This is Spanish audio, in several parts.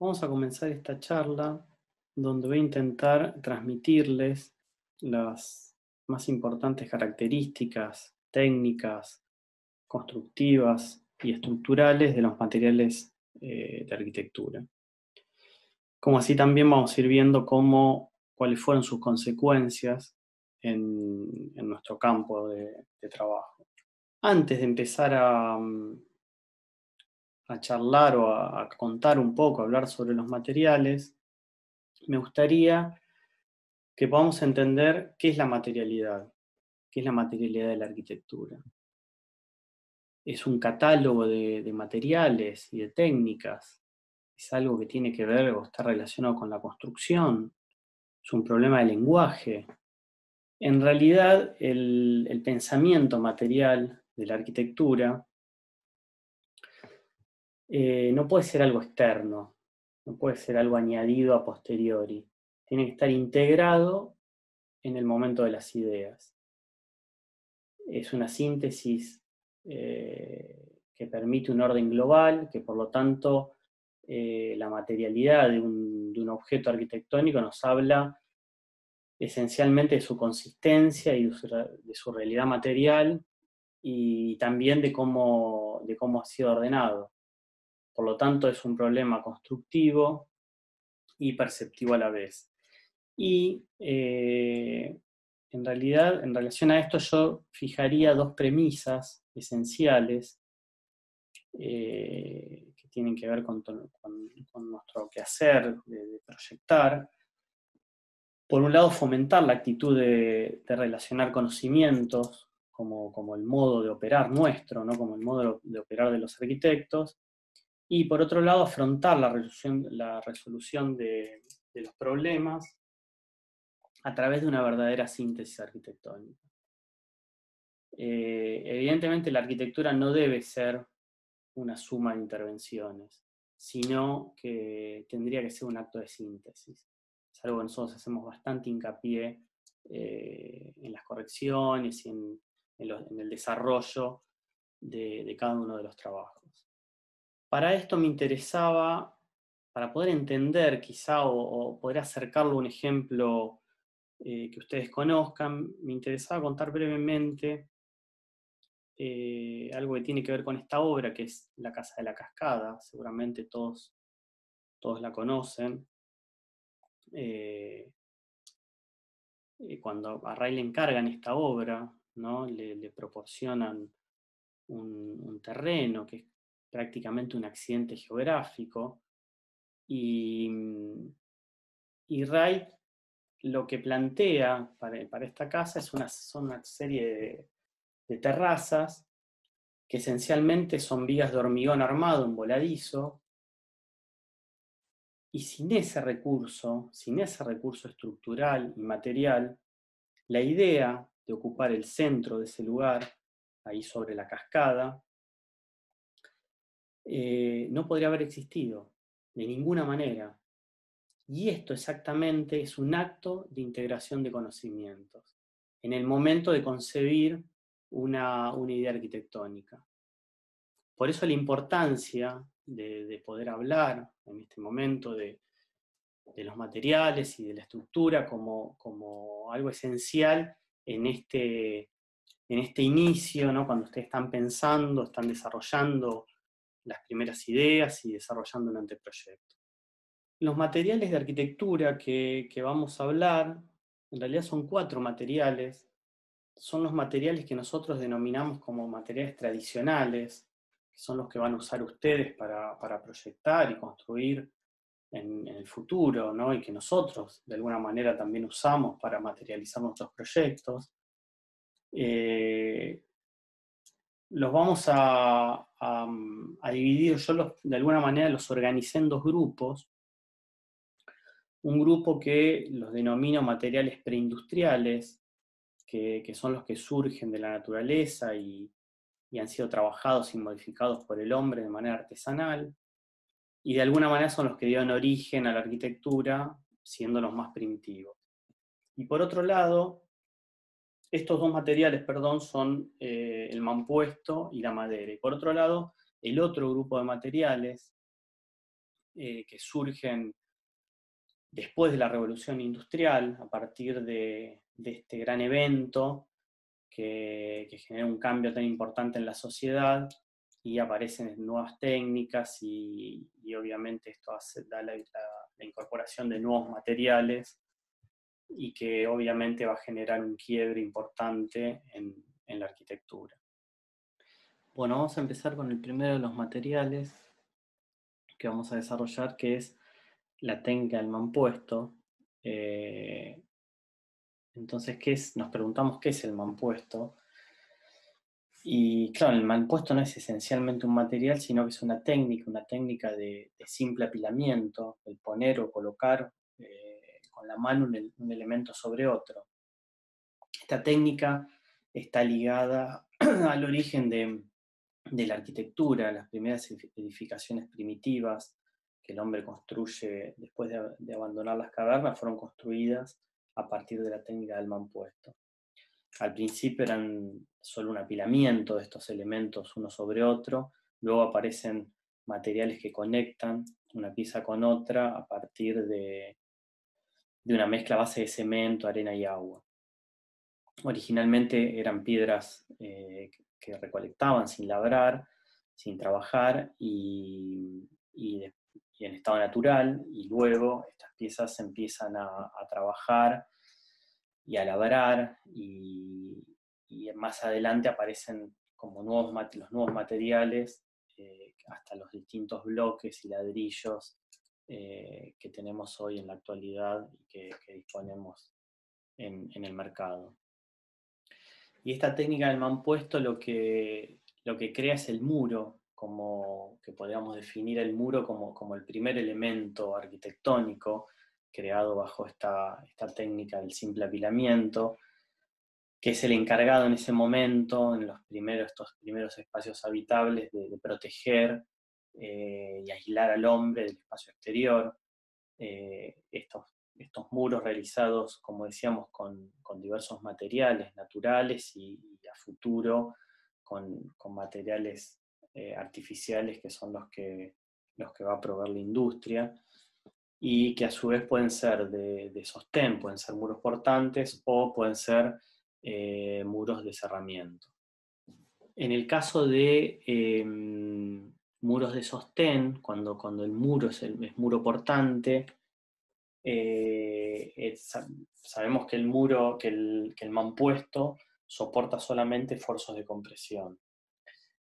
Vamos a comenzar esta charla donde voy a intentar transmitirles las más importantes características técnicas, constructivas y estructurales de los materiales de arquitectura. Como así también vamos a ir viendo cuáles fueron sus consecuencias en nuestro campo de trabajo. Antes de empezar a charlar o a contar un poco, a hablar sobre los materiales, me gustaría que podamos entender qué es la materialidad, qué es la materialidad de la arquitectura. Es un catálogo de materiales y de técnicas, es algo que tiene que ver o está relacionado con la construcción, es un problema de lenguaje. En realidad, el pensamiento material de la arquitectura no puede ser algo externo, no puede ser algo añadido a posteriori, tiene que estar integrado en el momento de las ideas. Es una síntesis que permite un orden global, que por lo tanto la materialidad de un objeto arquitectónico nos habla esencialmente de su consistencia y de su realidad material y también de cómo ha sido ordenado. Por lo tanto, es un problema constructivo y perceptivo a la vez. Y en realidad, en relación a esto, yo fijaría dos premisas esenciales que tienen que ver con nuestro quehacer de proyectar. Por un lado, fomentar la actitud de relacionar conocimientos como el modo de operar nuestro, ¿no? Como el modo de operar de los arquitectos. Y por otro lado, afrontar la resolución de los problemas a través de una verdadera síntesis arquitectónica. Evidentemente la arquitectura no debe ser una suma de intervenciones, sino que tendría que ser un acto de síntesis. Es algo que nosotros hacemos bastante hincapié en las correcciones y en el desarrollo de cada uno de los trabajos. Para esto me interesaba, para poder entender quizá o poder acercarlo a un ejemplo que ustedes conozcan, me interesaba contar brevemente algo que tiene que ver con esta obra, que es La Casa de la Cascada. Seguramente todos la conocen. Eh, Cuando a Ray le encargan esta obra, ¿no? Le proporcionan un terreno que es prácticamente un accidente geográfico, y, y Ray lo que plantea para esta casa son una serie de terrazas que esencialmente son vigas de hormigón armado en voladizo, y sin ese recurso estructural y material, la idea de ocupar el centro de ese lugar, ahí sobre la cascada, no podría haber existido de ninguna manera. Y esto exactamente es un acto de integración de conocimientos, en el momento de concebir una idea arquitectónica. Por eso la importancia de poder hablar en este momento de los materiales y de la estructura como algo esencial en este inicio, ¿no? Cuando ustedes están pensando, están desarrollando las primeras ideas y desarrollando un anteproyecto. Los materiales de arquitectura que vamos a hablar, en realidad son 4 materiales. Son los materiales que nosotros denominamos como materiales tradicionales, que son los que van a usar ustedes para proyectar y construir en el futuro, ¿no? Y que nosotros de alguna manera también usamos para materializar nuestros proyectos. Eh, los vamos a dividir, de alguna manera los organicé en 2 grupos. Un grupo que los denomino materiales preindustriales, que son los que surgen de la naturaleza y han sido trabajados y modificados por el hombre de manera artesanal, y de alguna manera son los que dieron origen a la arquitectura, siendo los más primitivos. Y por otro lado, estos 2 materiales, perdón, son el mampuesto y la madera. Y por otro lado, el otro grupo de materiales que surgen después de la Revolución Industrial, a partir de este gran evento que genera un cambio tan importante en la sociedad, y aparecen nuevas técnicas y obviamente esto da la incorporación de nuevos materiales y que obviamente va a generar un quiebre importante en la arquitectura. Bueno, vamos a empezar con el primero de los materiales que vamos a desarrollar, que es la técnica del mampuesto. Entonces, nos preguntamos qué es el mampuesto. Y claro, el mampuesto no es esencialmente un material, sino que es una técnica de simple apilamiento, el poner o colocar con la mano un elemento sobre otro. Esta técnica está ligada al origen de la arquitectura. Las primeras edificaciones primitivas que el hombre construye después de abandonar las cavernas fueron construidas a partir de la técnica del mampuesto. Al principio eran solo un apilamiento de estos elementos uno sobre otro, luego aparecen materiales que conectan una pieza con otra a partir de una mezcla a base de cemento, arena y agua. Originalmente eran piedras que recolectaban sin labrar, sin trabajar y en estado natural, y luego estas piezas se empiezan a trabajar y a labrar, y más adelante aparecen como los nuevos materiales, hasta los distintos bloques y ladrillos que tenemos hoy en la actualidad y que disponemos en el mercado. Y esta técnica del mampuesto lo que crea es el muro, como que podríamos definir el muro como el primer elemento arquitectónico creado bajo esta técnica del simple apilamiento, que es el encargado en ese momento, en estos primeros espacios habitables, de proteger y aislar al hombre del espacio exterior. Estos muros realizados, como decíamos, con diversos materiales naturales y a futuro con materiales artificiales, que son los que va a proveer la industria, y que a su vez pueden ser de sostén, pueden ser muros portantes o pueden ser muros de cerramiento. En el caso de muros de sostén, cuando el muro es muro portante, sabemos que el mampuesto soporta solamente esfuerzos de compresión.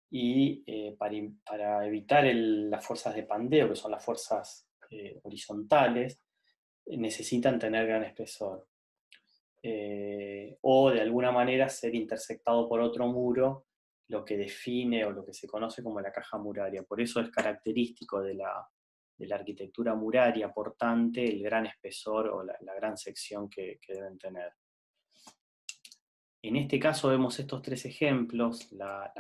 Y para evitar las fuerzas de pandeo, que son las fuerzas horizontales, necesitan tener gran espesor. O de alguna manera ser intersectado por otro muro, lo que define o lo que se conoce como la caja muraria. Por eso es característico de la arquitectura muraria portante el gran espesor o la gran sección que deben tener. En este caso vemos estos tres ejemplos: la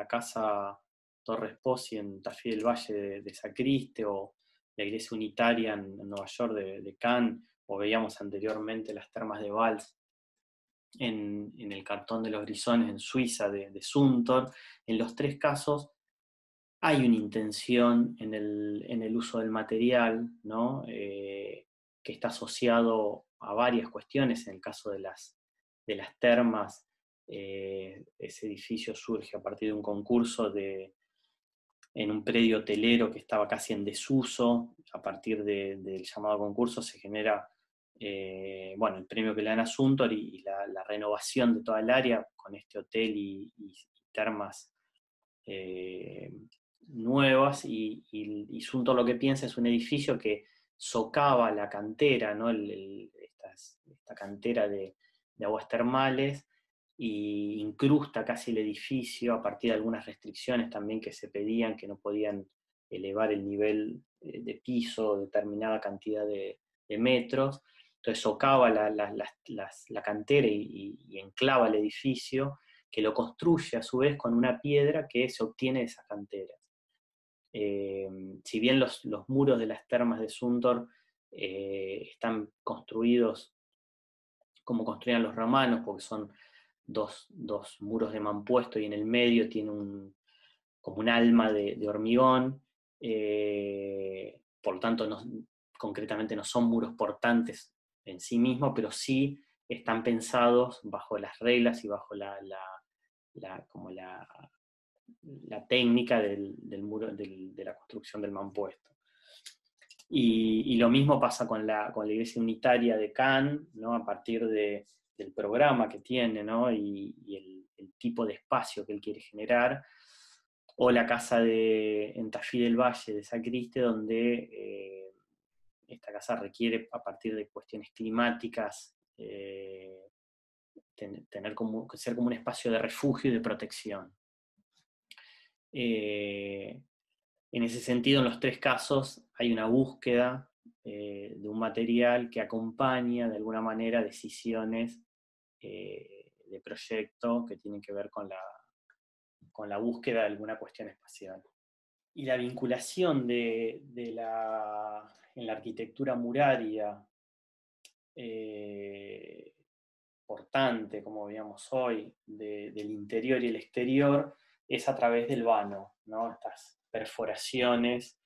casa Torres Pozzi en Tafí del Valle de Sacriste, o la iglesia unitaria en Nueva York de Cannes, o veíamos anteriormente las termas de Valls en el Cartón de los Grisones en Suiza de Zumthor. En los tres casos hay una intención en el uso del material, ¿no? Que está asociado a varias cuestiones. En el caso de las termas, ese edificio surge a partir de un concurso en un predio hotelero que estaba casi en desuso. A partir del llamado concurso se genera el premio que le dan a Zumthor y la renovación de toda el área con este hotel y termas nuevas, y Zumthor lo que piensa es un edificio que socava la cantera, ¿no? Esta cantera de aguas termales, y incrusta casi el edificio a partir de algunas restricciones también que se pedían, que no podían elevar el nivel de piso determinada cantidad de metros. Entonces socava la cantera y enclava el edificio, que lo construye a su vez con una piedra que se obtiene de esas canteras. Si bien los muros de las termas de Zumthor están construidos como construían los romanos, porque son dos muros de mampuesto y en el medio tiene como un alma de hormigón, por lo tanto concretamente no son muros portantes en sí mismos, pero sí están pensados bajo las reglas y bajo como la técnica del muro, de la construcción del mampuesto. Y lo mismo pasa con la iglesia unitaria de Cannes, ¿no? A partir del programa que tiene, ¿no? y el tipo de espacio que él quiere generar, o la casa en Tafí del Valle de Sacriste, donde esta casa requiere, a partir de cuestiones climáticas, ser como un espacio de refugio y de protección. En ese sentido, en los tres casos hay una búsqueda de un material que acompaña de alguna manera decisiones de proyecto que tienen que ver con la búsqueda de alguna cuestión espacial. Y la vinculación en la arquitectura muraria portante, como veíamos hoy, del interior y el exterior, es a través del vano, ¿no? Estas perforaciones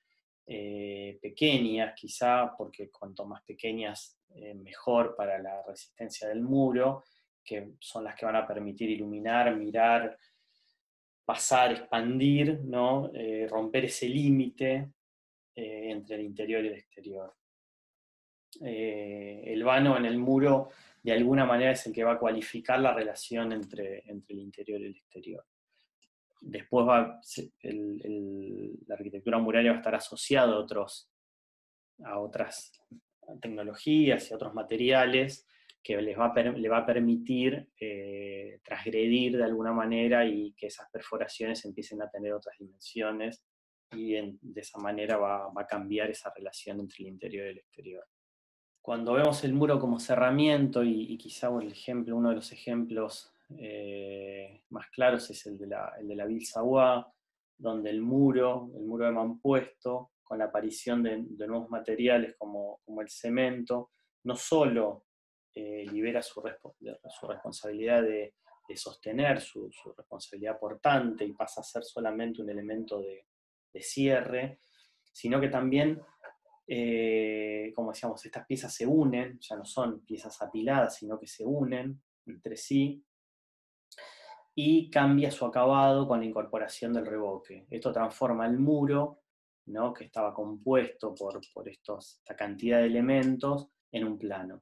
pequeñas, quizá, porque cuanto más pequeñas, mejor para la resistencia del muro, que son las que van a permitir iluminar, mirar, pasar, expandir, ¿no? Romper ese límite entre el interior y el exterior. El vano en el muro de alguna manera es el que va a cualificar la relación entre el interior y el exterior. Después la arquitectura muraria va a estar asociada a otras tecnologías y a otros materiales que le va a permitir transgredir de alguna manera y que esas perforaciones empiecen a tener otras dimensiones, y de esa manera va a cambiar esa relación entre el interior y el exterior. Cuando vemos el muro como cerramiento, y quizá uno de los ejemplos más claros es el de la Ville Savoie, donde el muro de mampuesto, con la aparición de nuevos materiales como el cemento, no solo libera su responsabilidad de sostener, su responsabilidad portante, y pasa a ser solamente un elemento de cierre, sino que también, como decíamos, estas piezas se unen, ya no son piezas apiladas, sino que se unen entre sí, y cambia su acabado con la incorporación del revoque. Esto transforma el muro, ¿no?, que estaba compuesto por esta cantidad de elementos, en un plano.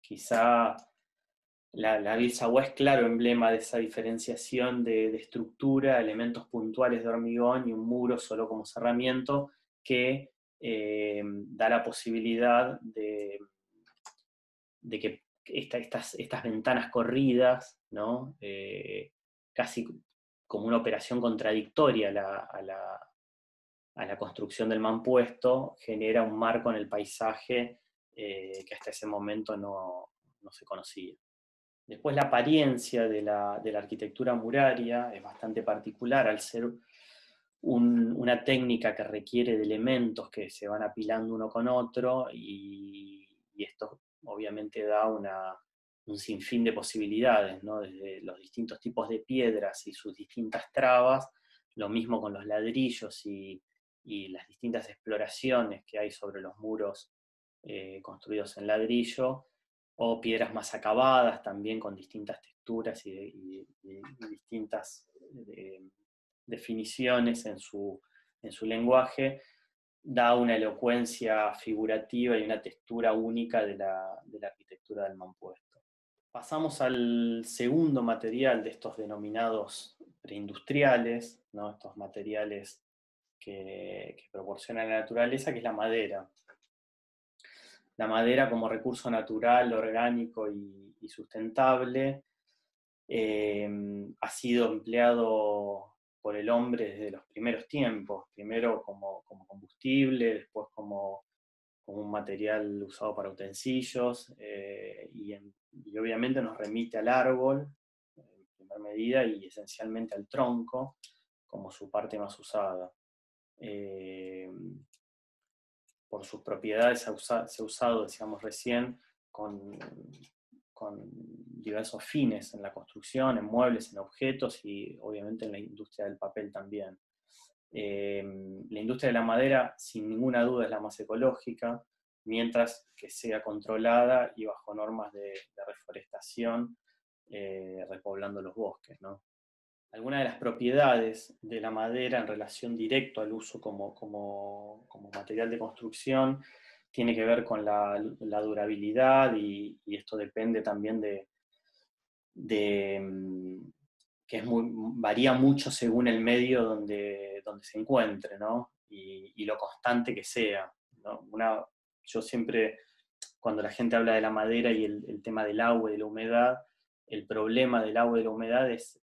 Quizá la Ville Savoie es claro emblema de esa diferenciación de estructura, elementos puntuales de hormigón y un muro solo como cerramiento, que da la posibilidad de que estas ventanas corridas, ¿no? Casi como una operación contradictoria a la construcción del mampuesto, genera un marco en el paisaje que hasta ese momento no se conocía. Después, la apariencia de la arquitectura muraria es bastante particular, al ser una técnica que requiere de elementos que se van apilando uno con otro, y esto obviamente da un sinfín de posibilidades, ¿no? Desde los distintos tipos de piedras y sus distintas trabas, lo mismo con los ladrillos y las distintas exploraciones que hay sobre los muros construidos en ladrillo, o piedras más acabadas también con distintas texturas y distintas definiciones en su lenguaje, da una elocuencia figurativa y una textura única de la arquitectura del mampuesto. Pasamos al segundo material de estos denominados preindustriales, ¿no? Estos materiales que proporciona la naturaleza, que es la madera. La madera como recurso natural, orgánico y sustentable, ha sido empleado por el hombre desde los primeros tiempos, primero como combustible, después como un material usado para utensilios, y obviamente nos remite al árbol, en primera medida, y esencialmente al tronco, como su parte más usada. Por sus propiedades se ha usado, decíamos recién, con diversos fines en la construcción, en muebles, en objetos, y obviamente en la industria del papel también. La industria de la madera, sin ninguna duda, es la más ecológica, mientras que sea controlada y bajo normas de reforestación, repoblando los bosques, ¿no? Algunas de las propiedades de la madera en relación directa al uso como material de construcción tiene que ver con la durabilidad y esto depende también de que varía mucho según el medio donde se encuentre, ¿no? Y lo constante que sea, ¿no? Yo siempre, cuando la gente habla de la madera y el tema del agua y de la humedad, el problema del agua y de la humedad es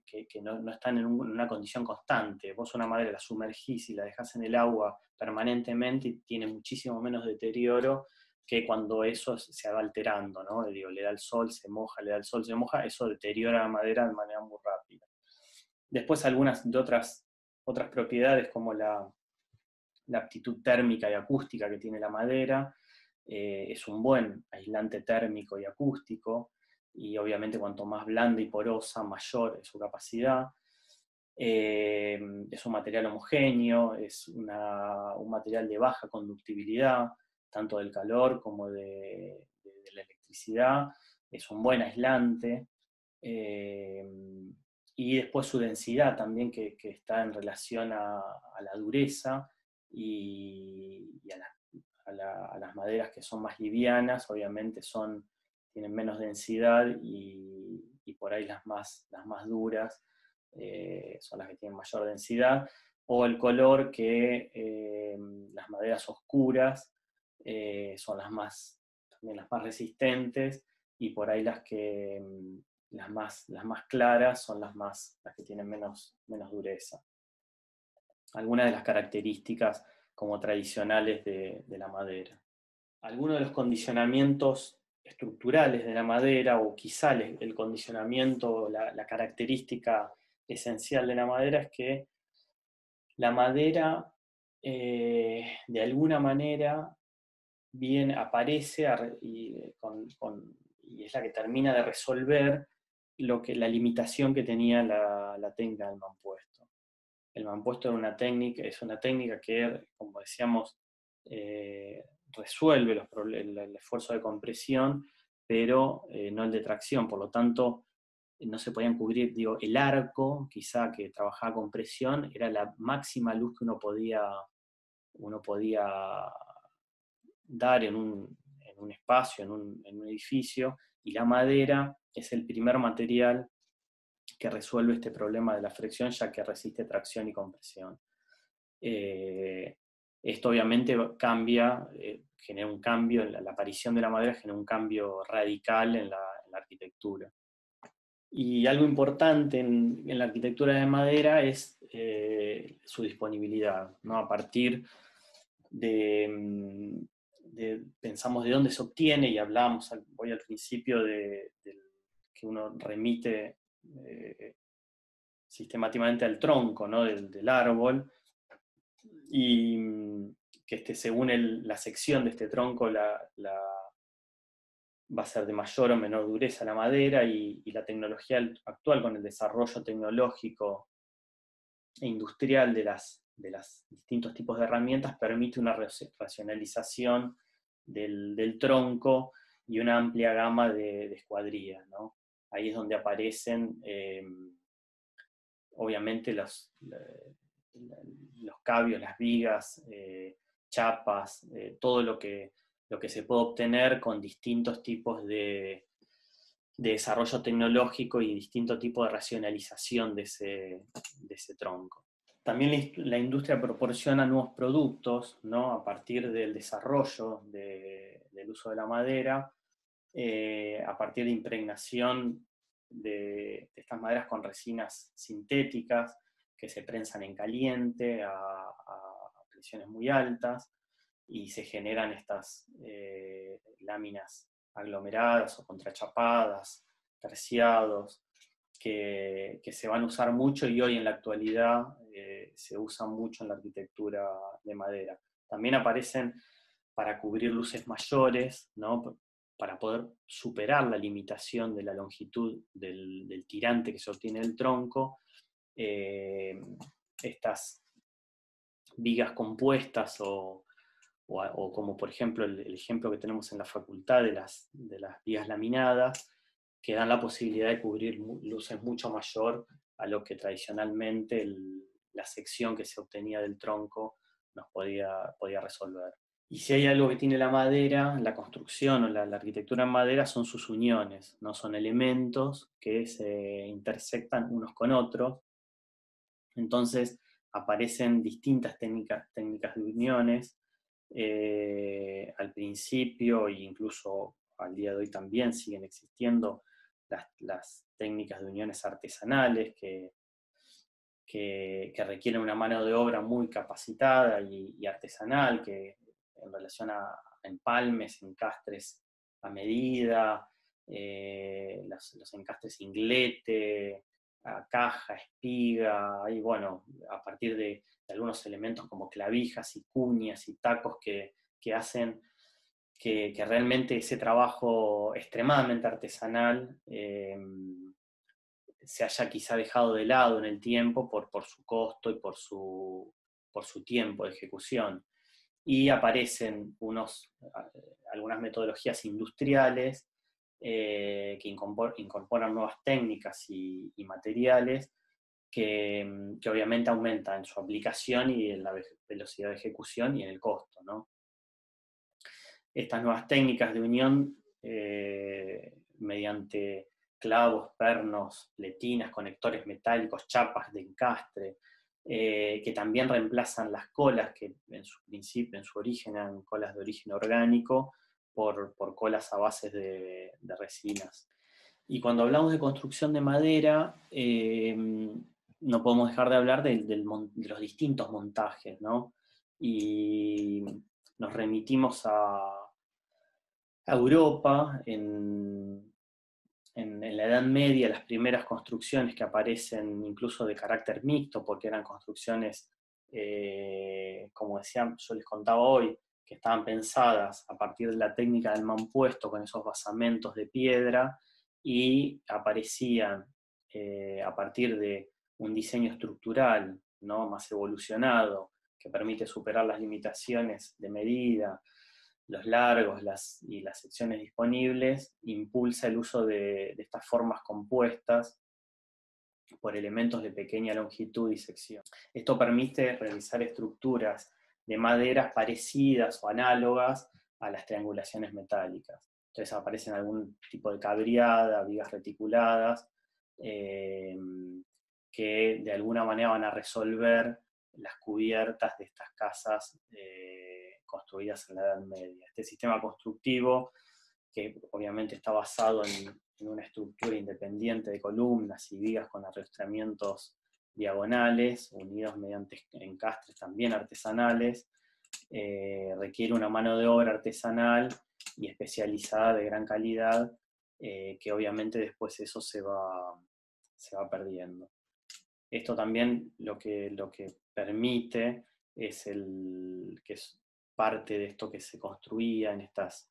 que no están en una condición constante. Vos una madera la sumergís y la dejás en el agua permanentemente y tiene muchísimo menos deterioro que cuando eso se va alterando, ¿no? Digo, le da el sol, se moja, le da el sol, se moja, eso deteriora la madera de manera muy rápida. Después algunas de otras propiedades como la aptitud térmica y acústica que tiene la madera, es un buen aislante térmico y acústico, y obviamente cuanto más blanda y porosa, mayor es su capacidad. Es un material homogéneo, es un material de baja conductibilidad, tanto del calor como de la electricidad, es un buen aislante, y después su densidad también, que está en relación a la dureza y a las maderas que son más livianas, obviamente tienen menos densidad y por ahí las más duras son las que tienen mayor densidad, o el color, que las maderas oscuras son también las más resistentes, y por ahí las más claras son las que tienen menos dureza. Algunas de las características como tradicionales de la madera. Algunos de los condicionamientos estructurales de la madera, o quizá el condicionamiento, la característica esencial de la madera, es que la madera, de alguna manera, bien aparece y es la que termina de resolver la limitación que tenía la técnica del mampuesto. El mampuesto es una técnica que, como decíamos, resuelve el esfuerzo de compresión, pero no el de tracción. Por lo tanto, no se podían cubrir, digo, el arco, quizá, que trabajaba con presión, era la máxima luz que uno podía dar en un espacio, en un edificio, y la madera es el primer material que resuelve este problema de la fricción, ya que resiste tracción y compresión. Esto obviamente genera un cambio, la aparición de la madera genera un cambio radical en la arquitectura. Y algo importante en la arquitectura de madera es su disponibilidad, ¿no? A partir pensamos de dónde se obtiene, y hablábamos hoy al principio que uno remite sistemáticamente al tronco, ¿no? del árbol, y que según la sección de este tronco va a ser de mayor o menor dureza la madera, y la tecnología actual, con el desarrollo tecnológico e industrial de los distintos tipos de herramientas, permite una racionalización del tronco y una amplia gama de escuadrillas, ¿no? Ahí es donde aparecen, obviamente, los cabios, las vigas, chapas, todo lo que se puede obtener con distintos tipos de desarrollo tecnológico y distintos tipos de racionalización de ese tronco. También la industria proporciona nuevos productos, ¿no? A partir del desarrollo del uso de la madera, a partir de impregnación de estas maderas con resinas sintéticas que se prensan en caliente a presiones muy altas, y se generan estas láminas aglomeradas o contrachapadas, terciados, que se van a usar mucho, y hoy en la actualidad se usan mucho en la arquitectura de madera. También aparecen para cubrir luces mayores, ¿no? Para poder superar la limitación de la longitud del tirante que se obtiene del tronco, estas vigas compuestas o como por ejemplo el ejemplo que tenemos en la facultad de las vigas laminadas, que dan la posibilidad de cubrir luces mucho mayor a lo que tradicionalmente la sección que se obtenía del tronco nos podía resolver. Y si hay algo que tiene la madera, la construcción o la arquitectura en madera son sus uniones, no son elementos que se intersectan unos con otros. Entonces aparecen distintas técnicas de uniones. Al principio, e incluso al día de hoy también siguen existiendo las técnicas de uniones artesanales que requieren una mano de obra muy capacitada y artesanal, que en relación a empalmes, encastres a medida, los encastres inglete, a caja, espiga, y bueno, a partir de algunos elementos como clavijas y cuñas y tacos que hacen que realmente ese trabajo extremadamente artesanal se haya quizá dejado de lado en el tiempo por su costo y por su tiempo de ejecución. Y aparecen algunas metodologías industriales que incorporan nuevas técnicas y materiales que obviamente aumentan su aplicación y en la velocidad de ejecución y en el costo, ¿no? Estas nuevas técnicas de unión mediante clavos, pernos, letinas, conectores metálicos, chapas de encastre, que también reemplazan las colas que en su principio, en su origen eran colas de origen orgánico, por colas a bases de resinas. Y cuando hablamos de construcción de madera, no podemos dejar de hablar de los distintos montajes, ¿no? Y nos remitimos a Europa, en la Edad Media, las primeras construcciones que aparecen incluso de carácter mixto, porque eran construcciones, como decía, yo les contaba hoy, que estaban pensadas a partir de la técnica del mampuesto con esos basamentos de piedra, y aparecían a partir de un diseño estructural, ¿no?, más evolucionado, que permite superar las limitaciones de medida, los largos y las secciones disponibles, impulsa el uso de estas formas compuestas por elementos de pequeña longitud y sección. Esto permite realizar estructuras de maderas parecidas o análogas a las triangulaciones metálicas. Entonces aparecen algún tipo de cabriada, vigas reticuladas, que de alguna manera van a resolver las cubiertas de estas casas construidas en la Edad Media. Este sistema constructivo, que obviamente está basado en una estructura independiente de columnas y vigas con arrastramientos diagonales, unidos mediante encastres también artesanales, requiere una mano de obra artesanal y especializada de gran calidad, que obviamente después eso se va perdiendo. Esto también lo que permite es que es parte de esto que se construía en estos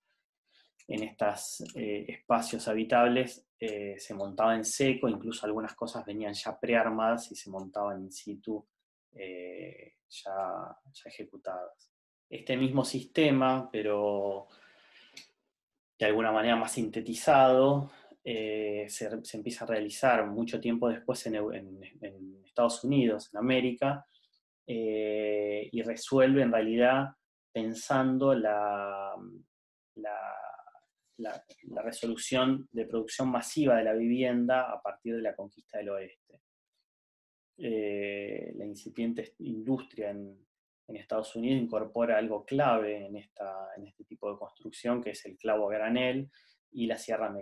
espacios habitables, se montaba en seco, incluso algunas cosas venían ya prearmadas y se montaban in situ, ya ejecutadas. Este mismo sistema, pero de alguna manera más sintetizado, se empieza a realizar mucho tiempo después en Estados Unidos, en América, y resuelve en realidad pensando la resolución de producción masiva de la vivienda a partir de la conquista del oeste. La incipiente industria en Estados Unidos incorpora algo clave en este tipo de construcción, que es el clavo a granel y la sierra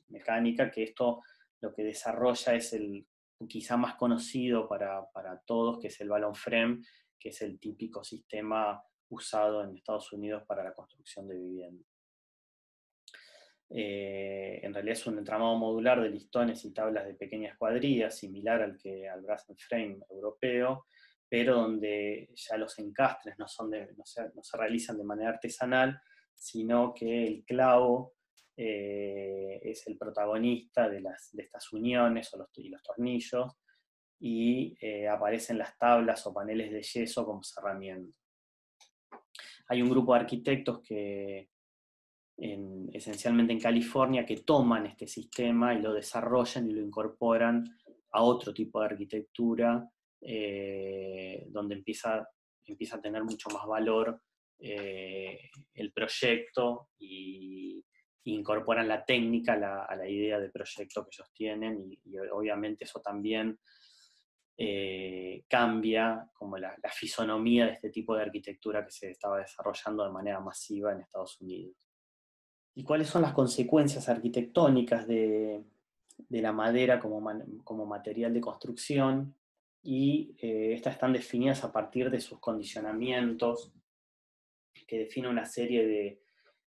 mecánica, que esto lo que desarrolla es el quizá más conocido para todos, que es el balloon frame, que es el típico sistema usado en Estados Unidos para la construcción de vivienda. En realidad es un entramado modular de listones y tablas de pequeñas cuadrillas, similar al brass and frame europeo, pero donde ya los encastres no se realizan de manera artesanal, sino que el clavo es el protagonista de estas uniones y los tornillos, y aparecen las tablas o paneles de yeso como cerramiento. Hay un grupo de arquitectos que esencialmente en California, que toman este sistema y lo desarrollan y lo incorporan a otro tipo de arquitectura, donde empieza a tener mucho más valor el proyecto y incorporan la técnica a la idea de proyecto que ellos tienen, y obviamente eso también cambia como la fisonomía de este tipo de arquitectura que se estaba desarrollando de manera masiva en Estados Unidos. ¿Y cuáles son las consecuencias arquitectónicas de la madera como material de construcción? Y estas están definidas a partir de sus condicionamientos, que definen una serie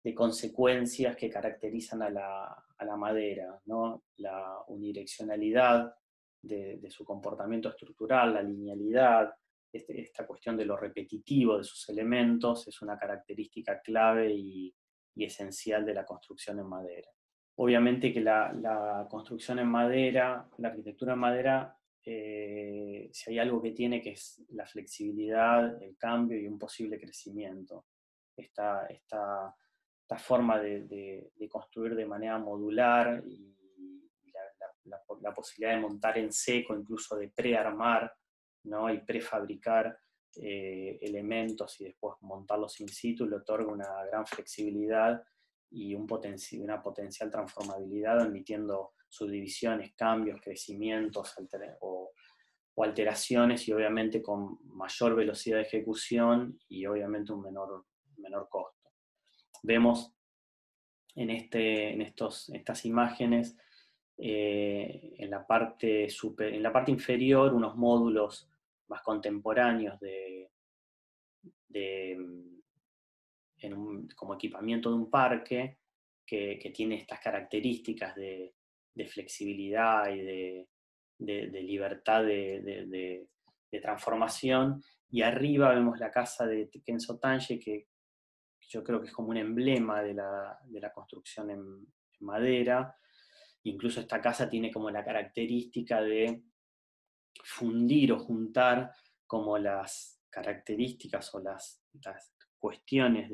de consecuencias que caracterizan a la madera, ¿no? La unidireccionalidad de su comportamiento estructural, la linealidad, esta cuestión de lo repetitivo de sus elementos es una característica clave y esencial de la construcción en madera. Obviamente que la construcción en madera, la arquitectura en madera, si hay algo que tiene, que es la flexibilidad, el cambio y un posible crecimiento. Esta forma de construir de manera modular y la posibilidad de montar en seco, incluso de prearmar, ¿no? Y prefabricar elementos y después montarlos in situ, le otorga una gran flexibilidad y una potencial transformabilidad, admitiendo subdivisiones, cambios, crecimientos o alteraciones, y obviamente con mayor velocidad de ejecución y obviamente un menor costo. Vemos en estas imágenes en la parte inferior unos módulos más contemporáneos como equipamiento de un parque que tiene estas características de flexibilidad y de libertad de transformación. Y arriba vemos la casa de Kenzo Tange, que yo creo que es como un emblema de la construcción en madera. Incluso esta casa tiene como la característica de fundir o juntar como las características o las cuestiones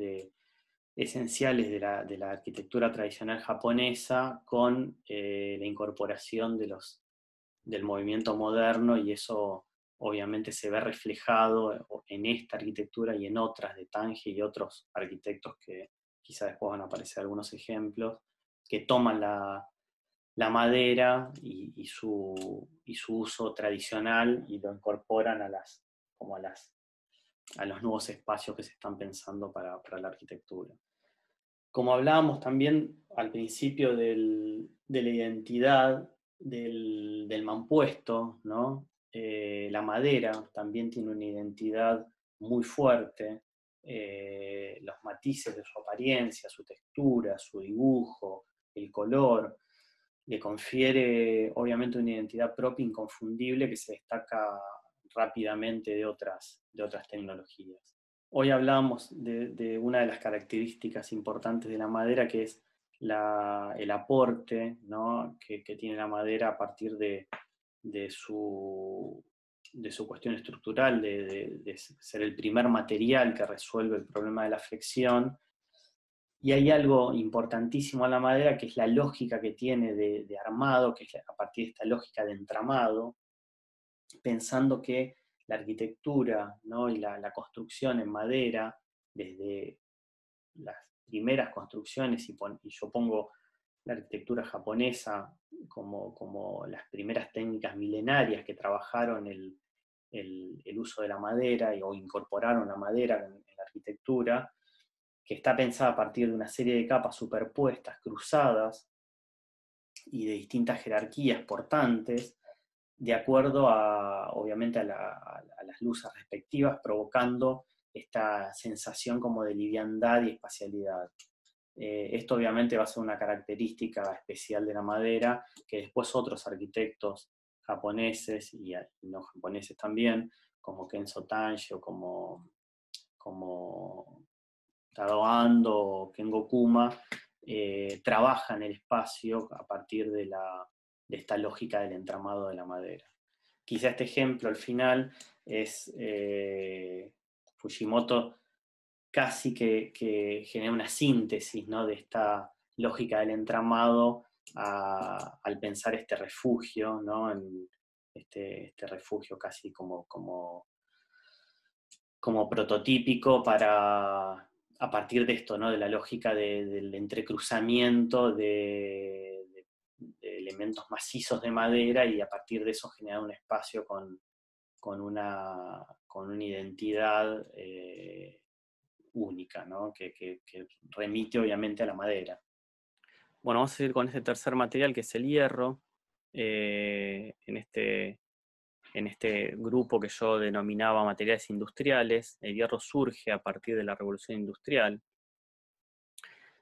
esenciales de la arquitectura tradicional japonesa con la incorporación del movimiento moderno, y eso obviamente se ve reflejado en esta arquitectura y en otras de Tange y otros arquitectos que quizá después van a aparecer algunos ejemplos, que toman la madera y su uso tradicional y lo incorporan a los nuevos espacios que se están pensando para la arquitectura. Como hablábamos también al principio de la identidad del mampuesto, ¿no? La madera también tiene una identidad muy fuerte, los matices de su apariencia, su textura, su dibujo, el color, le confiere obviamente una identidad propia inconfundible que se destaca rápidamente de otras tecnologías. Hoy hablamos de una de las características importantes de la madera, que es el aporte, ¿no? que tiene la madera a partir de su cuestión estructural, de ser el primer material que resuelve el problema de la flexión. Y hay algo importantísimo a la madera, que es la lógica que tiene de armado, que es a partir de esta lógica de entramado, pensando que la arquitectura, ¿no? Y la construcción en madera, desde las primeras construcciones, y yo pongo la arquitectura japonesa como las primeras técnicas milenarias que trabajaron el uso de la madera o incorporaron la madera en la arquitectura, que está pensada a partir de una serie de capas superpuestas, cruzadas, y de distintas jerarquías portantes, de acuerdo obviamente a las luces respectivas, provocando esta sensación como de liviandad y espacialidad. Esto obviamente va a ser una característica especial de la madera, que después otros arquitectos japoneses y no japoneses también, como Kenzo Tange o como Tadao Ando o Kengo Kuma, trabajan el espacio a partir de esta lógica del entramado de la madera. quizá este ejemplo al final es Fujimoto casi que genera una síntesis, ¿no?, de esta lógica del entramado al pensar este refugio, ¿no?, en este refugio casi como prototípico a partir de esto, ¿no?, de la lógica del entrecruzamiento de elementos macizos de madera, y a partir de eso generar un espacio con una identidad única, ¿no?, que remite obviamente a la madera. Bueno, vamos a seguir con este tercer material, que es el hierro. En este grupo que yo denominaba materiales industriales, el hierro surge a partir de la Revolución Industrial.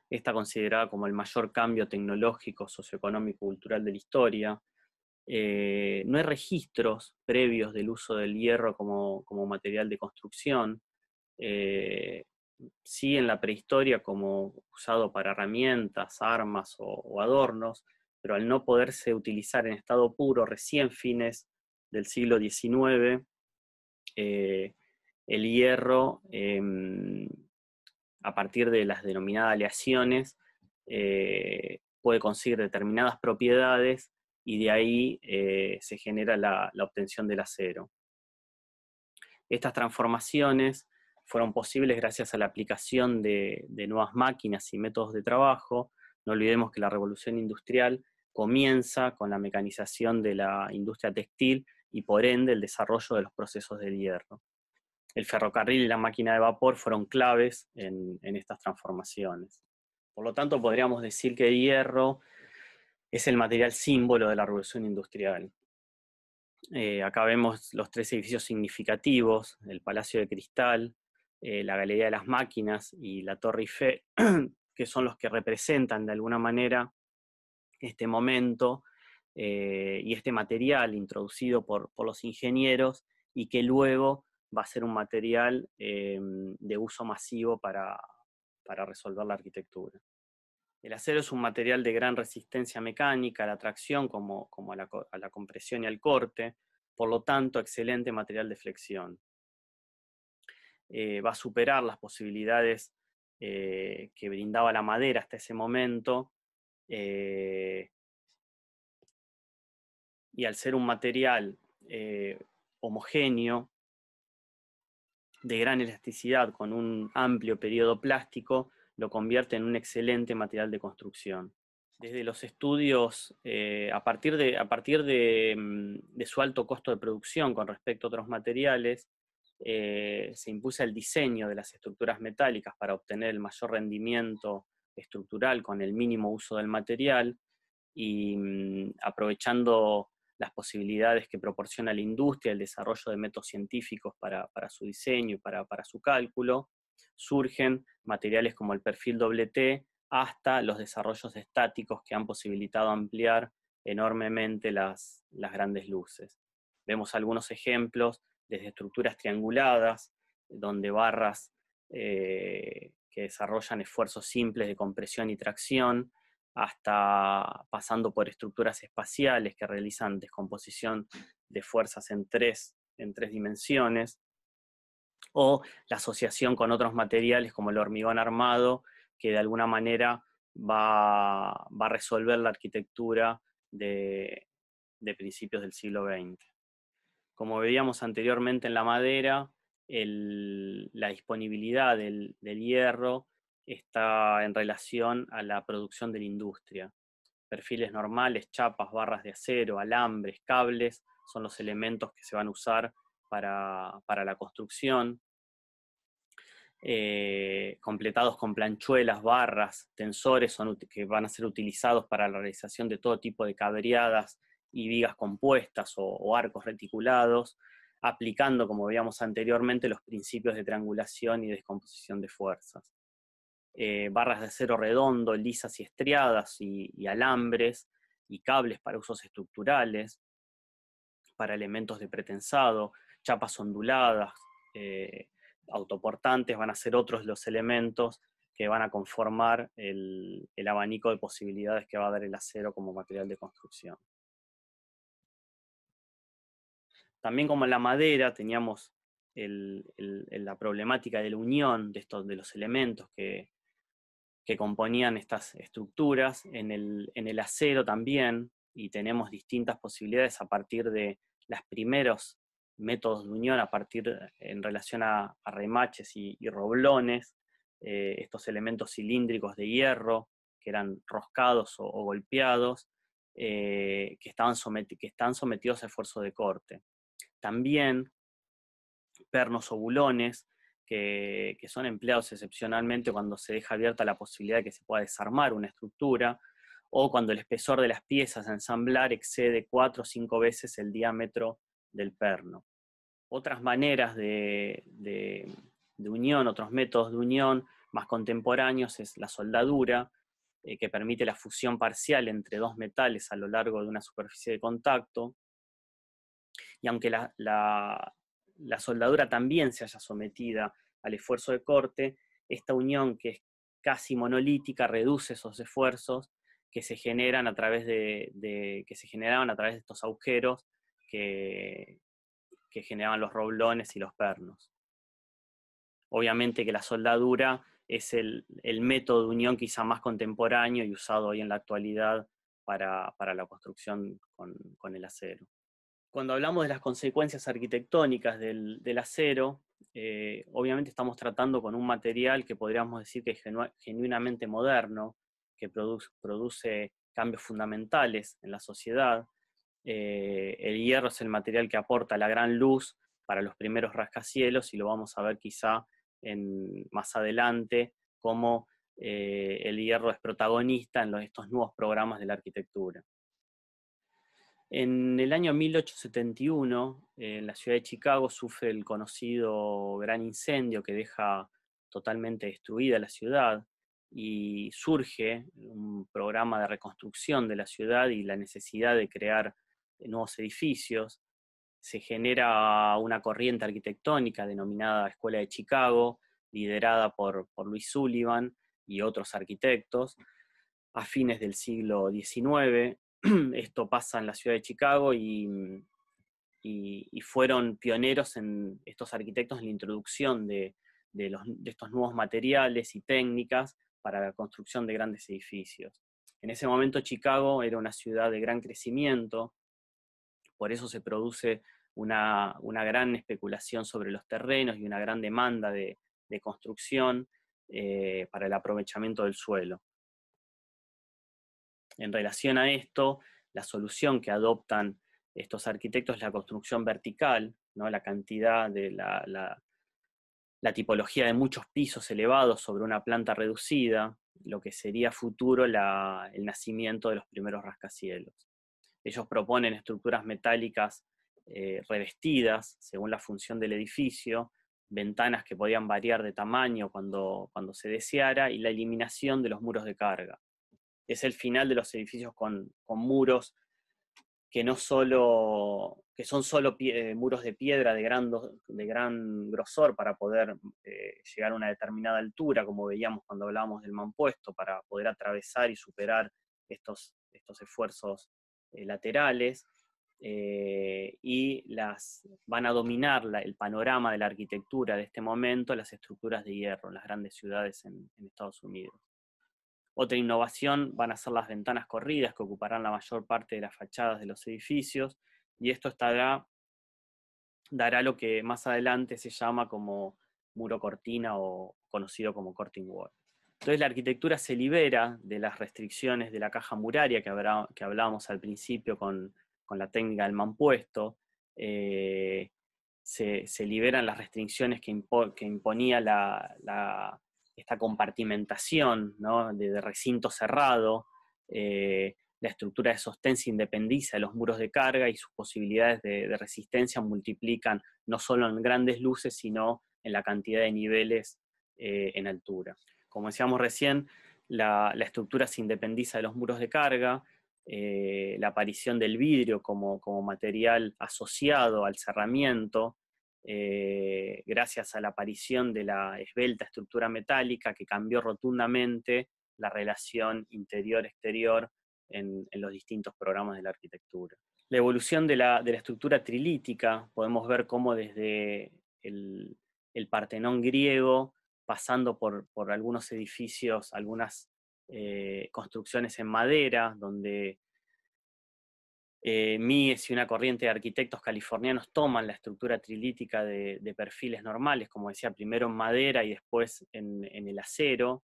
Está considerada como el mayor cambio tecnológico, socioeconómico, cultural de la historia. No hay registros previos del uso del hierro como material de construcción. Sí, en la prehistoria como usado para herramientas, armas o adornos, pero al no poderse utilizar en estado puro recién fines del siglo XIX, el hierro, a partir de las denominadas aleaciones, puede conseguir determinadas propiedades, y de ahí se genera la obtención del acero. Estas transformaciones fueron posibles gracias a la aplicación de nuevas máquinas y métodos de trabajo. No olvidemos que la revolución industrial comienza con la mecanización de la industria textil y por ende el desarrollo de los procesos del hierro. El ferrocarril y la máquina de vapor fueron claves en estas transformaciones. Por lo tanto, podríamos decir que el hierro es el material símbolo de la revolución industrial. Acá vemos los tres edificios significativos: el Palacio de Cristal, la Galería de las Máquinas y la Torre Eiffel, que son los que representan de alguna manera este momento y este material introducido por los ingenieros, y que luego va a ser un material de uso masivo para resolver la arquitectura. El acero es un material de gran resistencia mecánica a la tracción como a la compresión y al corte, por lo tanto excelente material de flexión. Va a superar las posibilidades que brindaba la madera hasta ese momento, y al ser un material homogéneo, de gran elasticidad, con un amplio periodo plástico, lo convierte en un excelente material de construcción. Desde los estudios, a partir de su alto costo de producción con respecto a otros materiales, se impulsa el diseño de las estructuras metálicas para obtener el mayor rendimiento estructural con el mínimo uso del material, y aprovechando las posibilidades que proporciona la industria, el desarrollo de métodos científicos para su diseño y para su cálculo, surgen materiales como el perfil T, hasta los desarrollos estáticos que han posibilitado ampliar enormemente las grandes luces. Vemos algunos ejemplos desde estructuras trianguladas, donde barras que desarrollan esfuerzos simples de compresión y tracción, hasta pasando por estructuras espaciales que realizan descomposición de fuerzas en tres dimensiones, o la asociación con otros materiales como el hormigón armado, que de alguna manera va a resolver la arquitectura de principios del siglo XX. Como veíamos anteriormente en la madera, la disponibilidad del hierro está en relación a la producción de la industria. Perfiles normales, chapas, barras de acero, alambres, cables, son los elementos que se van a usar para la construcción. Completados con planchuelas, barras, tensores, que van a ser utilizados para la realización de todo tipo de cabreadas y vigas compuestas o arcos reticulados, aplicando, como veíamos anteriormente, los principios de triangulación y descomposición de fuerzas. Barras de acero redondo, lisas y estriadas, y alambres y cables para usos estructurales, para elementos de pretensado, chapas onduladas, autoportantes, van a ser otros los elementos que van a conformar el abanico de posibilidades que va a dar el acero como material de construcción. También como en la madera teníamos la problemática de la unión de los elementos que componían estas estructuras, en el acero también, y tenemos distintas posibilidades a partir de los primeros métodos de unión, en relación a remaches y roblones, estos elementos cilíndricos de hierro que eran roscados o golpeados, que están sometidos a esfuerzo de corte. También pernos o bulones, que son empleados excepcionalmente cuando se deja abierta la posibilidad de que se pueda desarmar una estructura, o cuando el espesor de las piezas a ensamblar excede 4 o 5 veces el diámetro del perno. Otras maneras de unión, otros métodos de unión más contemporáneos es la soldadura, que permite la fusión parcial entre dos metales a lo largo de una superficie de contacto. Y aunque la soldadura también se haya sometida al esfuerzo de corte, esta unión, que es casi monolítica, reduce esos esfuerzos que se generan a través que se generaban a través de estos agujeros que generaban los roblones y los pernos. Obviamente que la soldadura es el método de unión quizá más contemporáneo y usado hoy en la actualidad para la construcción con el acero. Cuando hablamos de las consecuencias arquitectónicas del acero, obviamente estamos tratando con un material que podríamos decir que es genuinamente moderno, que produce cambios fundamentales en la sociedad. El hierro es el material que aporta la gran luz para los primeros rascacielos, y lo vamos a ver quizá más adelante, cómo el hierro es protagonista en estos nuevos programas de la arquitectura. En el año 1871, en la ciudad de Chicago sufre el conocido gran incendio que deja totalmente destruida la ciudad, y surge un programa de reconstrucción de la ciudad y la necesidad de crear nuevos edificios. Se genera una corriente arquitectónica denominada Escuela de Chicago, liderada por Louis Sullivan y otros arquitectos, a fines del siglo XIX. Esto pasa en la ciudad de Chicago y fueron pioneros en estos arquitectos en la introducción de estos nuevos materiales y técnicas para la construcción de grandes edificios. En ese momento Chicago era una ciudad de gran crecimiento, por eso se produce una gran especulación sobre los terrenos y una gran demanda de construcción para el aprovechamiento del suelo. En relación a esto, la solución que adoptan estos arquitectos es la construcción vertical, ¿no? La cantidad de la tipología de muchos pisos elevados sobre una planta reducida, lo que sería futuro el nacimiento de los primeros rascacielos. Ellos proponen estructuras metálicas revestidas según la función del edificio, ventanas que podían variar de tamaño cuando se deseara, y la eliminación de los muros de carga. Es el final de los edificios con muros que son solo muros de piedra de gran grosor para poder llegar a una determinada altura, como veíamos cuando hablábamos del mampuesto, para poder atravesar y superar estos esfuerzos laterales, y van a dominar el panorama de la arquitectura de este momento las estructuras de hierro en las grandes ciudades en Estados Unidos. Otra innovación van a ser las ventanas corridas, que ocuparán la mayor parte de las fachadas de los edificios, y esto dará lo que más adelante se llama como muro cortina, o conocido como curtain wall. Entonces la arquitectura se libera de las restricciones de la caja muraria que hablábamos al principio con la técnica del mampuesto. Se liberan las restricciones que imponía esta compartimentación, ¿no? de recinto cerrado. La estructura de sostén se independiza de los muros de carga, y sus posibilidades de resistencia multiplican no solo en grandes luces, sino en la cantidad de niveles en altura. Como decíamos recién, la estructura se independiza de los muros de carga. La aparición del vidrio como material asociado al cerramiento, gracias a la aparición de la esbelta estructura metálica, que cambió rotundamente la relación interior-exterior en los distintos programas de la arquitectura. La evolución de la estructura trilítica, podemos ver cómo desde el Partenón griego, pasando por algunos edificios, algunas construcciones en madera, donde Mies y una corriente de arquitectos californianos toman la estructura trilítica de perfiles normales, como decía, primero en madera y después en el acero,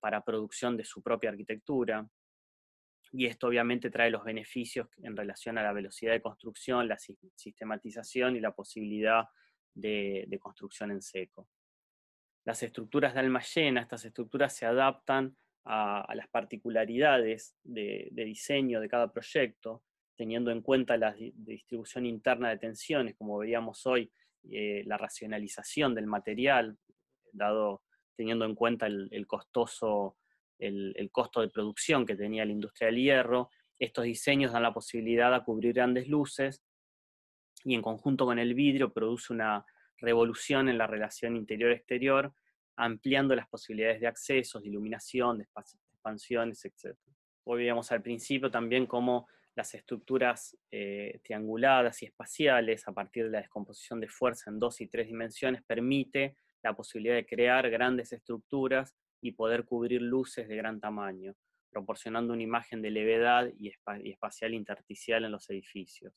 para producción de su propia arquitectura. Y esto obviamente trae los beneficios en relación a la velocidad de construcción, la sistematización y la posibilidad de construcción en seco. Las estructuras de alma llena, estas estructuras se adaptan a las particularidades de diseño de cada proyecto, teniendo en cuenta la distribución interna de tensiones, como veíamos hoy, la racionalización del material, teniendo en cuenta el costo de producción que tenía la industria del hierro. Estos diseños dan la posibilidad de cubrir grandes luces y en conjunto con el vidrio produce una revolución en la relación interior-exterior, ampliando las posibilidades de accesos, de iluminación, de expansiones, etc. Hoy veíamos al principio también cómo las estructuras trianguladas y espaciales, a partir de la descomposición de fuerza en 2 y 3 dimensiones, permite la posibilidad de crear grandes estructuras y poder cubrir luces de gran tamaño, proporcionando una imagen de levedad y espacial intersticial en los edificios.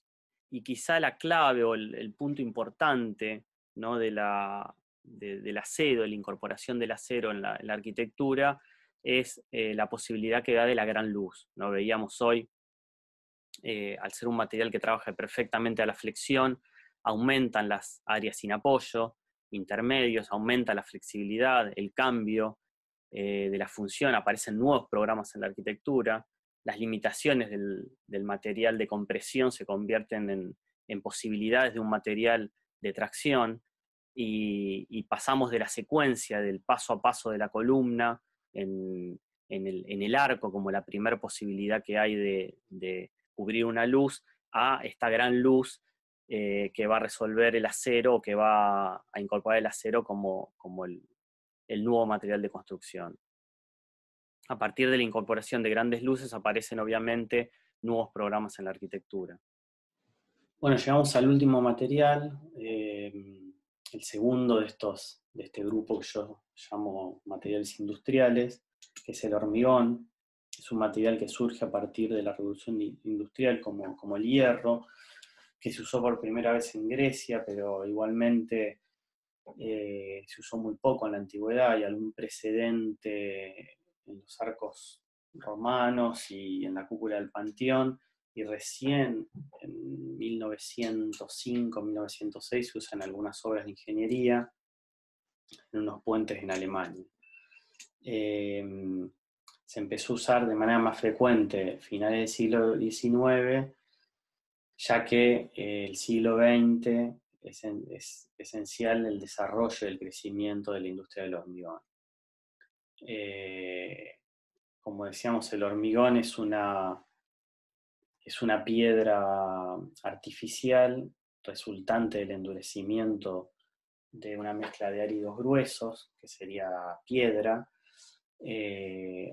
Y quizá la clave o el punto importante, ¿no?, del acero, de la incorporación del acero en la arquitectura, es la posibilidad que da de la gran luz, ¿no? Veíamos hoy, al ser un material que trabaja perfectamente a la flexión, aumentan las áreas sin apoyo, intermedios, aumenta la flexibilidad, el cambio de la función, aparecen nuevos programas en la arquitectura, las limitaciones del material de compresión se convierten en posibilidades de un material de tracción, y pasamos de la secuencia del paso a paso de la columna en el arco como la primera posibilidad que hay de cubrir una luz, a esta gran luz que va a resolver el acero, o que va a incorporar el acero como el nuevo material de construcción. A partir de la incorporación de grandes luces aparecen obviamente nuevos programas en la arquitectura. Bueno, llegamos al último material, el segundo de este grupo que yo llamo materiales industriales, que es el hormigón. Es un material que surge a partir de la revolución industrial, como el hierro, que se usó por primera vez en Grecia, pero igualmente se usó muy poco en la antigüedad. Hay algún precedente en los arcos romanos y en la cúpula del Panteón, y recién en 1905-1906 se usan algunas obras de ingeniería en unos puentes en Alemania. Se empezó a usar de manera más frecuente a finales del siglo XIX, ya que el siglo XX es esencial el desarrollo y el crecimiento de la industria del hormigón. Como decíamos, el hormigón es una piedra artificial resultante del endurecimiento de una mezcla de áridos gruesos, que sería piedra,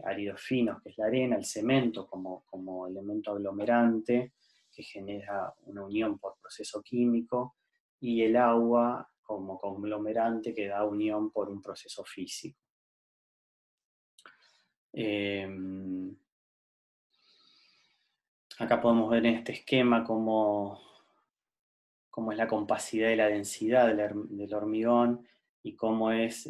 áridos finos, que es la arena, el cemento como elemento aglomerante, que genera una unión por proceso químico, y el agua como conglomerante que da unión por un proceso físico. Acá podemos ver en este esquema cómo es la compacidad y la densidad del hormigón, y cómo es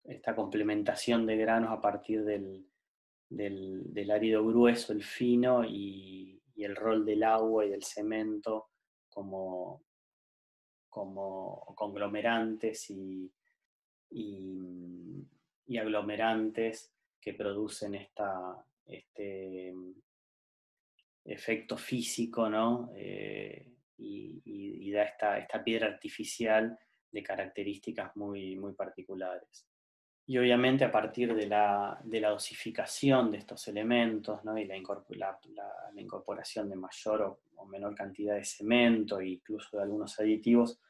esta complementación de granos a partir del árido grueso, el fino, y el rol del agua y del cemento como conglomerantes y aglomerantes que producen este efecto físico, ¿no? Y da esta piedra artificial de características muy, muy particulares. Y obviamente a partir de la dosificación de estos elementos, ¿no?, y la incorporación de mayor o menor cantidad de cemento e incluso de algunos aditivos,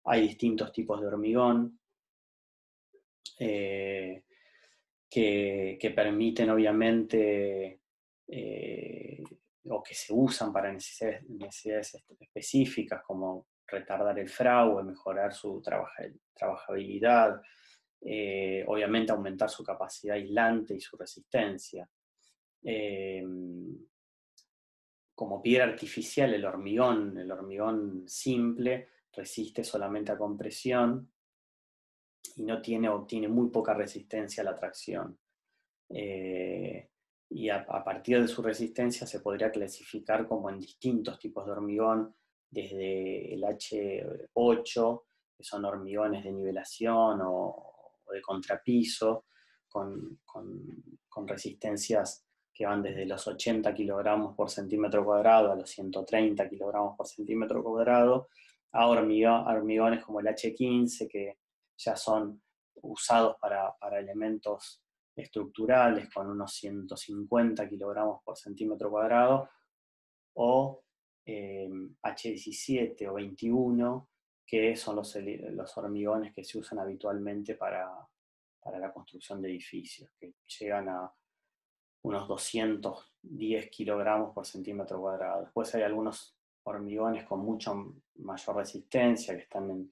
hay distintos tipos de hormigón que permiten obviamente o que se usan para necesidades específicas, como retardar el fraude, mejorar su trabajabilidad, obviamente aumentar su capacidad aislante y su resistencia. Como piedra artificial, el hormigón simple resiste solamente a compresión y no tiene, o tiene muy poca resistencia a la tracción. Y a partir de su resistencia se podría clasificar como en distintos tipos de hormigón, desde el H8, que son hormigones de nivelación o de contrapiso, con resistencias que van desde los 80 kilogramos por centímetro cuadrado a los 130 kilogramos por centímetro cuadrado, a hormigones como el H15, que ya son usados para elementos estructurales con unos 150 kilogramos por centímetro cuadrado, o H17 o 21, que son los hormigones que se usan habitualmente para la construcción de edificios, que llegan a unos 210 kilogramos por centímetro cuadrado. Después hay algunos hormigones con mucha mayor resistencia, que están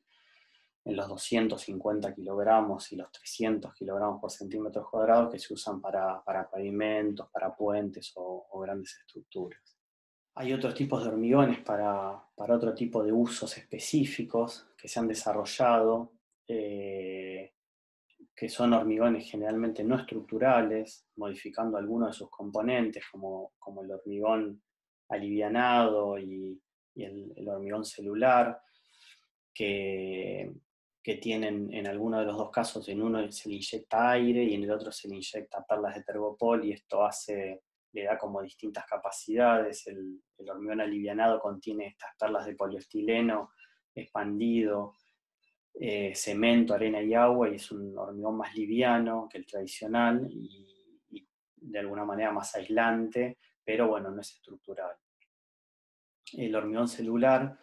en los 250 kilogramos y los 300 kilogramos por centímetros cuadrados, que se usan para pavimentos, para puentes o grandes estructuras. Hay otros tipos de hormigones para otro tipo de usos específicos que se han desarrollado, que son hormigones generalmente no estructurales, modificando algunos de sus componentes, como el hormigón alivianado y el hormigón celular, que tienen en alguno de los dos casos, en uno se le inyecta aire y en el otro se le inyecta perlas de tergopol, y esto le da como distintas capacidades. El hormigón alivianado contiene estas perlas de poliestileno expandido, cemento, arena y agua, y es un hormigón más liviano que el tradicional y de alguna manera más aislante, pero bueno, no es estructural. El hormigón celular,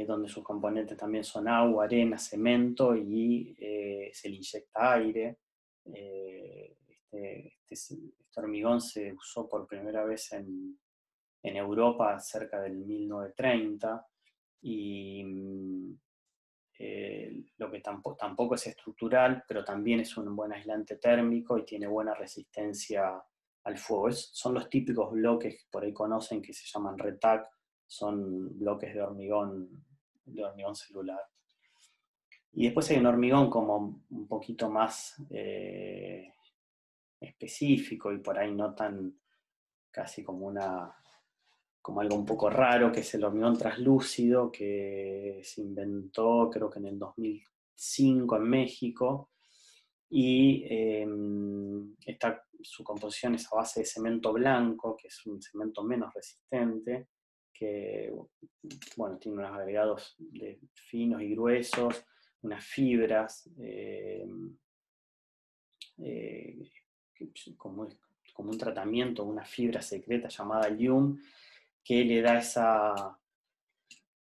donde sus componentes también son agua, arena, cemento, y se le inyecta aire. Este hormigón se usó por primera vez en Europa cerca del 1930, y lo que tampoco es estructural, pero también es un buen aislante térmico y tiene buena resistencia al fuego. Son los típicos bloques que por ahí conocen, que se llaman RETAC, son bloques de hormigón celular. Y después hay un hormigón como un poquito más específico y por ahí no tan, casi como algo un poco raro, que es el hormigón translúcido, que se inventó creo que en el 2005 en México, y su composición es a base de cemento blanco, que es un cemento menos resistente, que bueno, tiene unos agregados finos y gruesos, unas fibras, como un tratamiento, una fibra secreta llamada Lium, que le da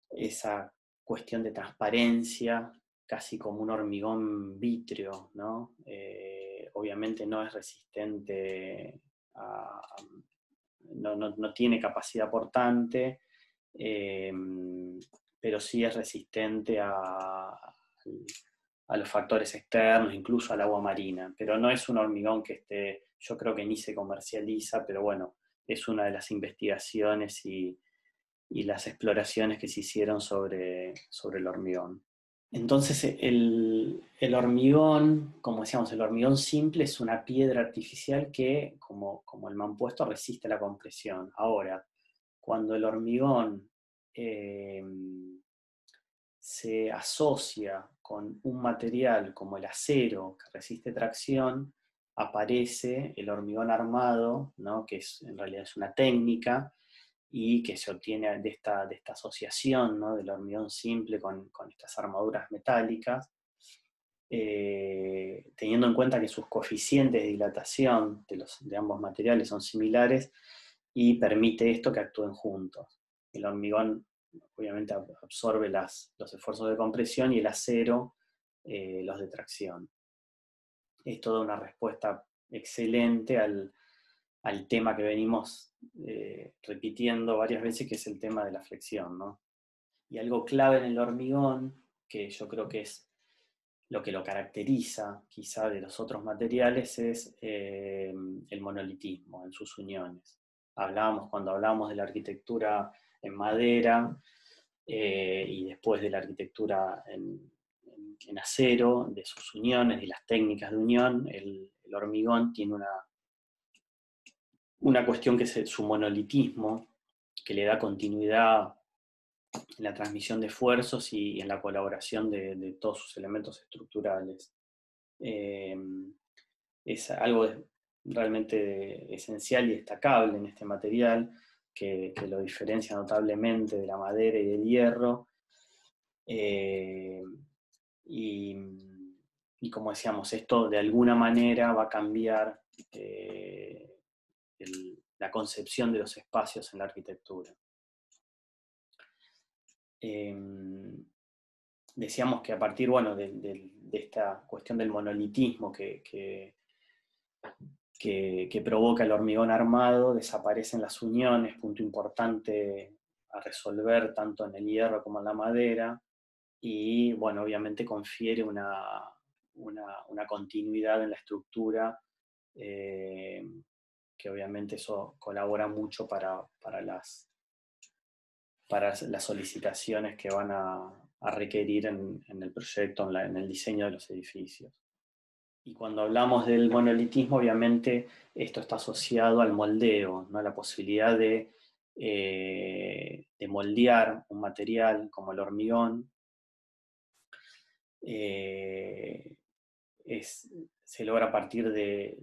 esa cuestión de transparencia, casi como un hormigón vítreo, ¿no? Obviamente no es resistente no tiene capacidad portante, pero sí es resistente a los factores externos, incluso al agua marina. Pero no es un hormigón que yo creo que ni se comercializa, pero bueno, es una de las investigaciones y las exploraciones que se hicieron sobre el hormigón. Entonces el hormigón, como decíamos, el hormigón simple es una piedra artificial que, como el mampuesto, resiste la compresión. Ahora, cuando el hormigón se asocia con un material como el acero que resiste tracción, aparece el hormigón armado, ¿no? Que en realidad es una técnica y que se obtiene de esta asociación, ¿no? Del hormigón simple con estas armaduras metálicas, teniendo en cuenta que sus coeficientes de dilatación de ambos materiales son similares, y permite esto que actúen juntos. El hormigón obviamente absorbe los esfuerzos de compresión y el acero los de tracción. Es toda una respuesta excelente al al tema que venimos repitiendo varias veces, que es el tema de la flexión, ¿no? Y algo clave en el hormigón, que yo creo que es lo que lo caracteriza quizá de los otros materiales, es el monolitismo en sus uniones. Cuando hablábamos de la arquitectura en madera y después de la arquitectura en acero, de sus uniones y las técnicas de unión, el hormigón tiene una cuestión que es su monolitismo, que le da continuidad en la transmisión de esfuerzos y en la colaboración de todos sus elementos estructurales. Eh, es algo realmente esencial y destacable en este material, que lo diferencia notablemente de la madera y del hierro. Eh, y, y, como decíamos, esto de alguna manera va a cambiar la concepción de los espacios en la arquitectura. Decíamos que a partir, bueno, de esta cuestión del monolitismo que provoca el hormigón armado, desaparecen las uniones, punto importante a resolver tanto en el hierro como en la madera, y bueno, obviamente confiere una continuidad en la estructura, que obviamente eso colabora mucho para las solicitaciones que van a requerir en el proyecto, en el diseño de los edificios. Y cuando hablamos del monolitismo, obviamente esto está asociado al moldeo, ¿no? La posibilidad de moldear un material como el hormigón. Se logra a partir de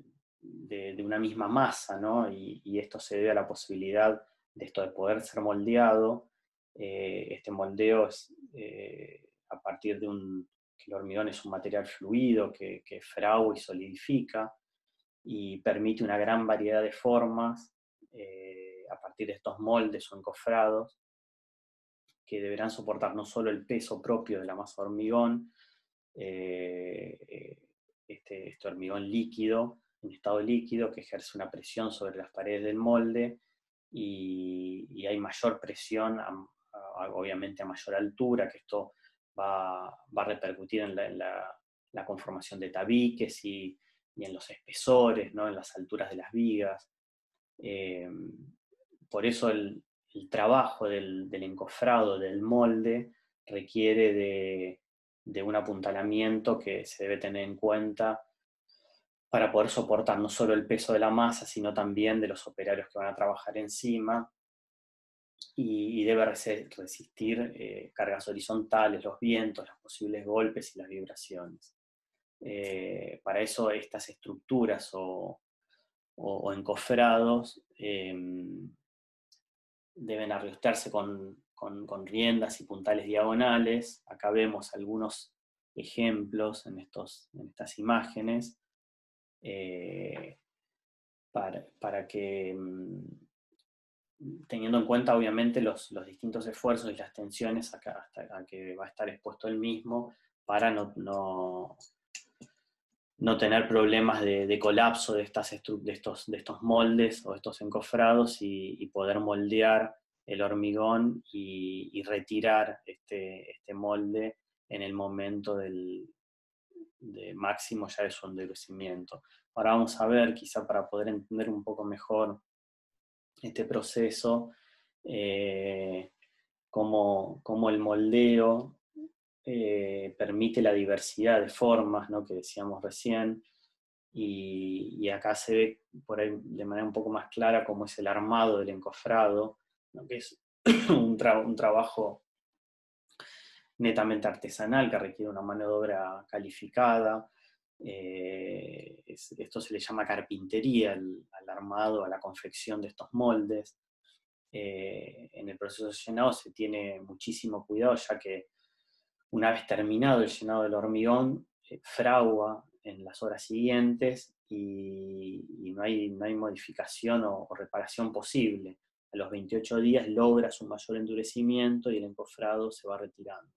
una misma masa, ¿no? Y esto se debe a la posibilidad de esto de poder ser moldeado. Este moldeo es a partir de que el hormigón es un material fluido que fragua y solidifica y permite una gran variedad de formas a partir de estos moldes o encofrados, que deberán soportar no solo el peso propio de la masa de hormigón, este hormigón líquido, en estado líquido, que ejerce una presión sobre las paredes del molde, y hay mayor presión, obviamente a mayor altura, que esto va a repercutir en la conformación de tabiques y en los espesores, ¿no? En las alturas de las vigas. Por eso el trabajo del encofrado, del molde, requiere de un apuntalamiento que se debe tener en cuenta para poder soportar no solo el peso de la masa, sino también de los operarios que van a trabajar encima, y debe resistir cargas horizontales, los vientos, los posibles golpes y las vibraciones. Para eso estas estructuras o encofrados deben ajustarse con riendas y puntales diagonales. Acá vemos algunos ejemplos en estas imágenes, para que, teniendo en cuenta obviamente los distintos esfuerzos y las tensiones hasta a que va a estar expuesto el mismo, para no tener problemas de colapso de estos moldes o estos encofrados, y poder moldear el hormigón y retirar este molde en el momento de máximo ya de su endurecimiento. Ahora vamos a ver, quizá para poder entender un poco mejor este proceso, cómo el moldeo permite la diversidad de formas, ¿no? Que decíamos recién, y acá se ve por ahí de manera un poco más clara cómo es el armado del encofrado, ¿no? Que es un trabajo netamente artesanal que requiere una mano de obra calificada. Esto se le llama carpintería al armado, a la confección de estos moldes. En el proceso de llenado se tiene muchísimo cuidado, ya que una vez terminado el llenado del hormigón, fragua en las horas siguientes, y no hay modificación o reparación posible. A los 28 días logra su mayor endurecimiento y el encofrado se va retirando.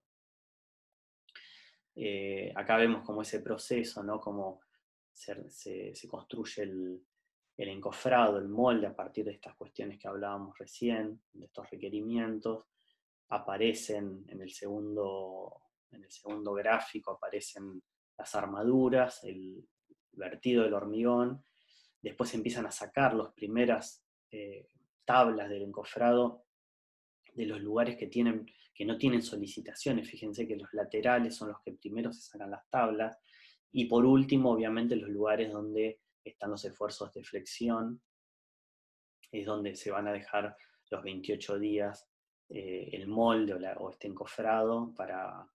Acá vemos como ese proceso, ¿no? Cómo se construye el encofrado, el molde, a partir de estas cuestiones que hablábamos recién, de estos requerimientos, aparecen en el segundo gráfico, aparecen las armaduras, el vertido del hormigón. Después empiezan a sacar las primeras tablas del encofrado de los lugares que no tienen solicitaciones. Fíjense que los laterales son los que primero se sacan las tablas. Y por último, obviamente, los lugares donde están los esfuerzos de flexión, es donde se van a dejar los 28 días el molde o este encofrado para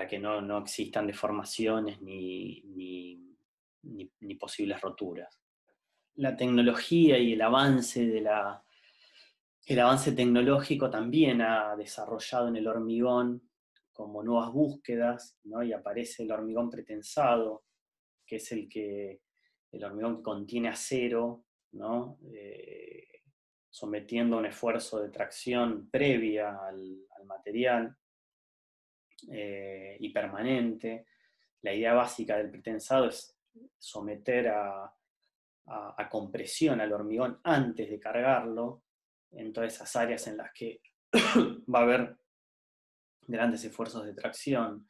que no existan deformaciones ni posibles roturas. La tecnología y el avance tecnológico también ha desarrollado en el hormigón como nuevas búsquedas, ¿no? Y aparece el hormigón pretensado, que es el hormigón que contiene acero, ¿no? Sometiendo a un esfuerzo de tracción previa al material y permanente. La idea básica del pretensado es someter a compresión al hormigón antes de cargarlo, en todas esas áreas en las que va a haber grandes esfuerzos de tracción.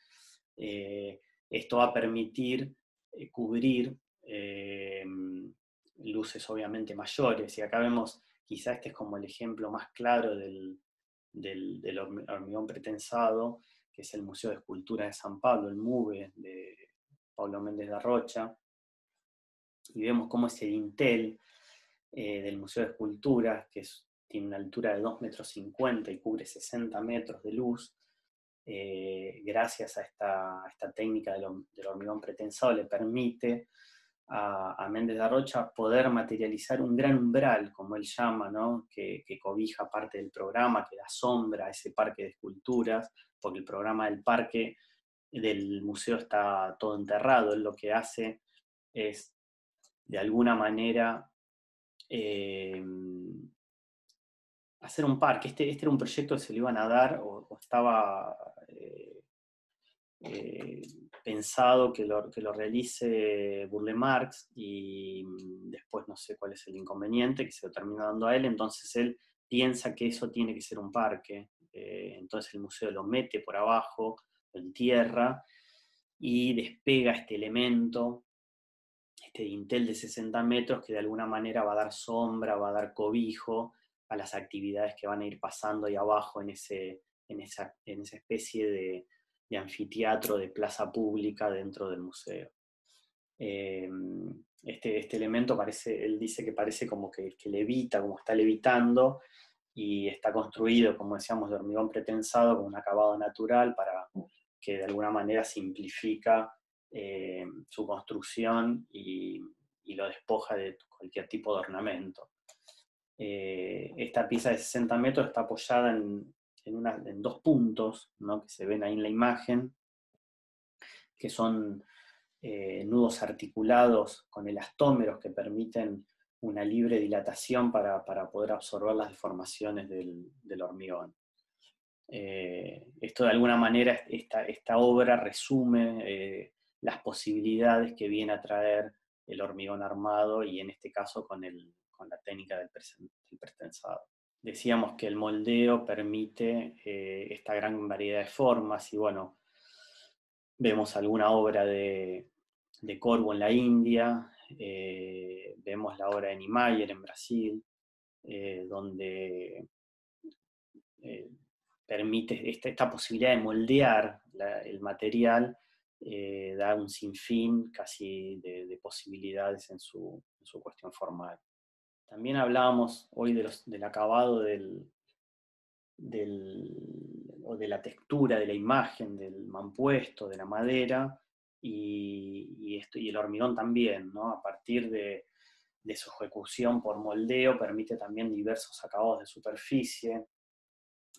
Esto va a permitir cubrir luces obviamente mayores, y acá vemos, quizá este es como el ejemplo más claro del hormigón pretensado, que es el Museo de Escultura de San Pablo, el MUBE, de Pablo Méndez de Rocha, y vemos cómo ese dintel del Museo de Escultura, que tiene una altura de 2,50 metros y cubre 60 metros de luz, gracias a esta técnica del hormigón pretensado, le permite a Méndez de Rocha poder materializar un gran umbral, como él llama, ¿no? que cobija parte del programa, que da sombra a ese parque de esculturas, porque el programa del parque del museo está todo enterrado. Él lo que hace es, de alguna manera, hacer un parque. Este era un proyecto que se le iban a dar, o estaba pensado que lo realice Burle Marx, y después no sé cuál es el inconveniente, que se lo termina dando a él. Entonces él piensa que eso tiene que ser un parque. Entonces el museo lo mete por abajo, lo entierra, y despega este elemento, este dintel de 60 metros, que de alguna manera va a dar sombra, va a dar cobijo a las actividades que van a ir pasando ahí abajo en esa especie de anfiteatro, de plaza pública dentro del museo. Este elemento él dice que parece como que levita, como está levitando, y está construido, como decíamos, de hormigón pretensado con un acabado natural, para que de alguna manera simplifica su construcción y lo despoja de cualquier tipo de ornamento. Esta pieza de 60 metros está apoyada en dos puntos, ¿no? Que se ven ahí en la imagen, que son nudos articulados con elastómeros que permiten una libre dilatación para poder absorber las deformaciones del hormigón. Esto de alguna manera, esta obra resume las posibilidades que viene a traer el hormigón armado, y en este caso con la técnica del pretensado. Decíamos que el moldeo permite esta gran variedad de formas, y bueno, vemos alguna obra de Corvo en la India, vemos la obra de Niemeyer en Brasil, donde permite esta posibilidad de moldear el material, da un sinfín casi de posibilidades en su cuestión formal. También hablábamos hoy del acabado o de la textura de la imagen, del mampuesto, de la madera, y el hormigón también, ¿no? A partir de su ejecución por moldeo, permite también diversos acabados de superficie,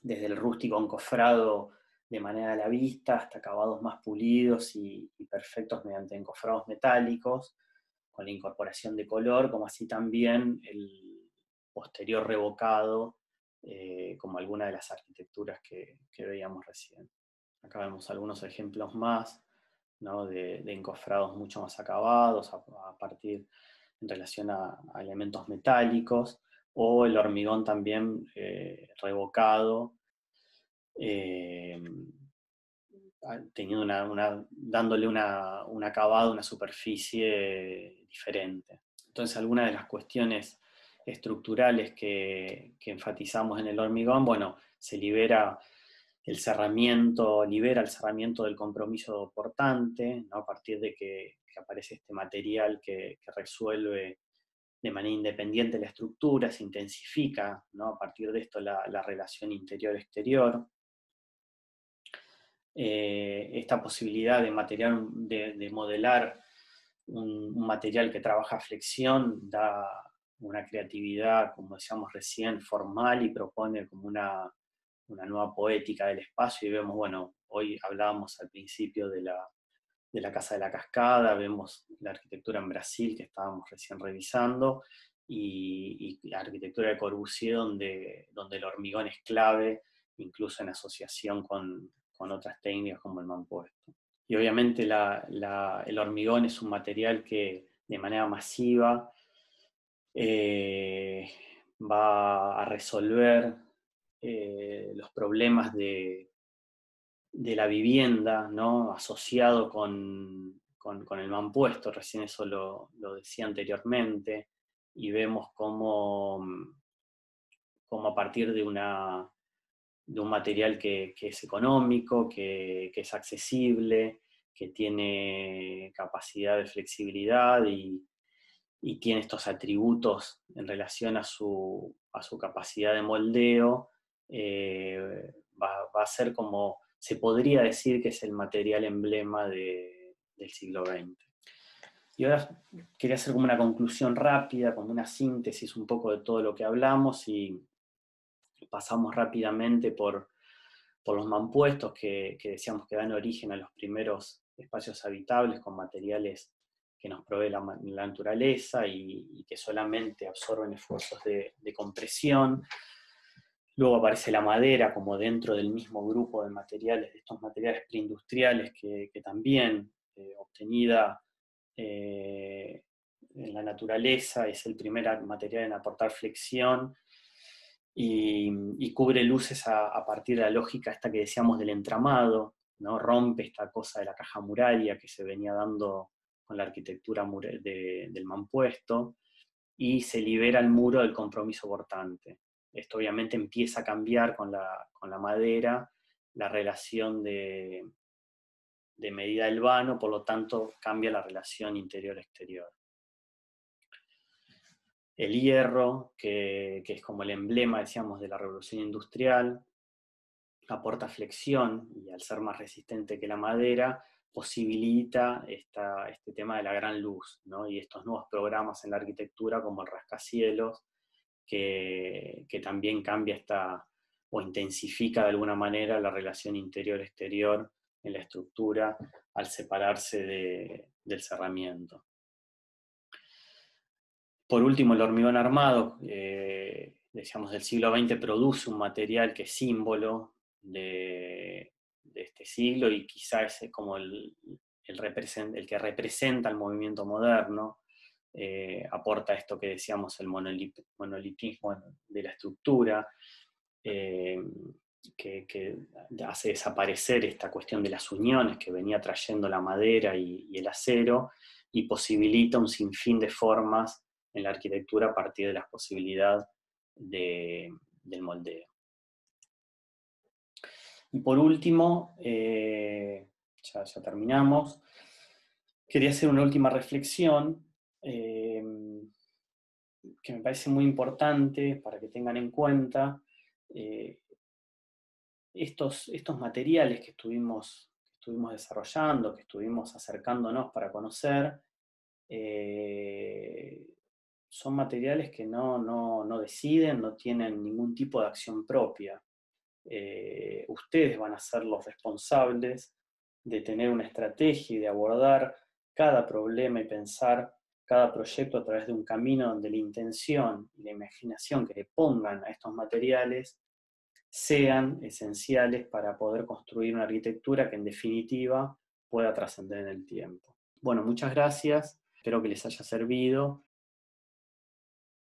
desde el rústico encofrado de manera a la vista hasta acabados más pulidos y perfectos mediante encofrados metálicos, con la incorporación de color, como así también el posterior revocado, como alguna de las arquitecturas que veíamos recién. Acá vemos algunos ejemplos más, ¿no? de encofrados mucho más acabados, a partir en relación a elementos metálicos, o el hormigón también revocado, dándole un acabado, una superficie diferente. Entonces, algunas de las cuestiones estructurales que enfatizamos en el hormigón, bueno, se libera el cerramiento del compromiso portante, ¿no? A partir de que aparece este material que resuelve de manera independiente la estructura, se intensifica, ¿no? A partir de esto la relación interior-exterior. Esta posibilidad de modelar un material que trabaja flexión da una creatividad, como decíamos recién, formal, y propone como una nueva poética del espacio. Y vemos, bueno, hoy hablábamos al principio de la Casa de la Cascada, vemos la arquitectura en Brasil que estábamos recién revisando, y la arquitectura de Corbusier, donde el hormigón es clave, incluso en asociación con otras técnicas como el mampuesto. Y obviamente el hormigón es un material que de manera masiva va a resolver los problemas de la vivienda, ¿no? Asociado con el mampuesto. Recién eso lo decía anteriormente, y vemos cómo a partir de un material que es económico, que es accesible, que tiene capacidad de flexibilidad y tiene estos atributos en relación a su capacidad de moldeo, va a ser como, se podría decir que es el material emblema del siglo XX. Y ahora quería hacer como una conclusión rápida, como una síntesis un poco de todo lo que hablamos, y pasamos rápidamente por los mampuestos que decíamos que dan origen a los primeros espacios habitables con materiales que nos provee la naturaleza y que solamente absorben esfuerzos de compresión. Luego aparece la madera como dentro del mismo grupo de materiales, de estos materiales preindustriales que también, obtenida en la naturaleza, es el primer material en aportar flexión, y cubre luces a partir de la lógica esta que decíamos del entramado, ¿no? Rompe esta cosa de la caja muraria que se venía dando con la arquitectura del mampuesto, y se libera el muro del compromiso portante. Esto obviamente empieza a cambiar con la madera, la relación de medida del vano, por lo tanto cambia la relación interior-exterior. El hierro, que es como el emblema, decíamos, de la revolución industrial, aporta flexión, y al ser más resistente que la madera, posibilita este tema de la gran luz, ¿no? Y estos nuevos programas en la arquitectura como el rascacielos, que también cambia o intensifica de alguna manera la relación interior-exterior en la estructura al separarse del cerramiento. Por último, el hormigón armado, decíamos, del siglo XX, produce un material que es símbolo de este siglo, y quizás es como el que representa el movimiento moderno. Aporta esto que decíamos, el monolitismo de la estructura, que hace desaparecer esta cuestión de las uniones que venía trayendo la madera y el acero, y posibilita un sinfín de formas en la arquitectura a partir de las posibilidades del moldeo. Y por último, ya terminamos, quería hacer una última reflexión que me parece muy importante para que tengan en cuenta. Estos materiales que estuvimos desarrollando, que estuvimos acercándonos para conocer, son materiales que no deciden, no tienen ningún tipo de acción propia. Ustedes van a ser los responsables de tener una estrategia y de abordar cada problema y pensar cada proyecto a través de un camino donde la intención y la imaginación que le pongan a estos materiales sean esenciales para poder construir una arquitectura que en definitiva pueda trascender en el tiempo. Bueno, muchas gracias, espero que les haya servido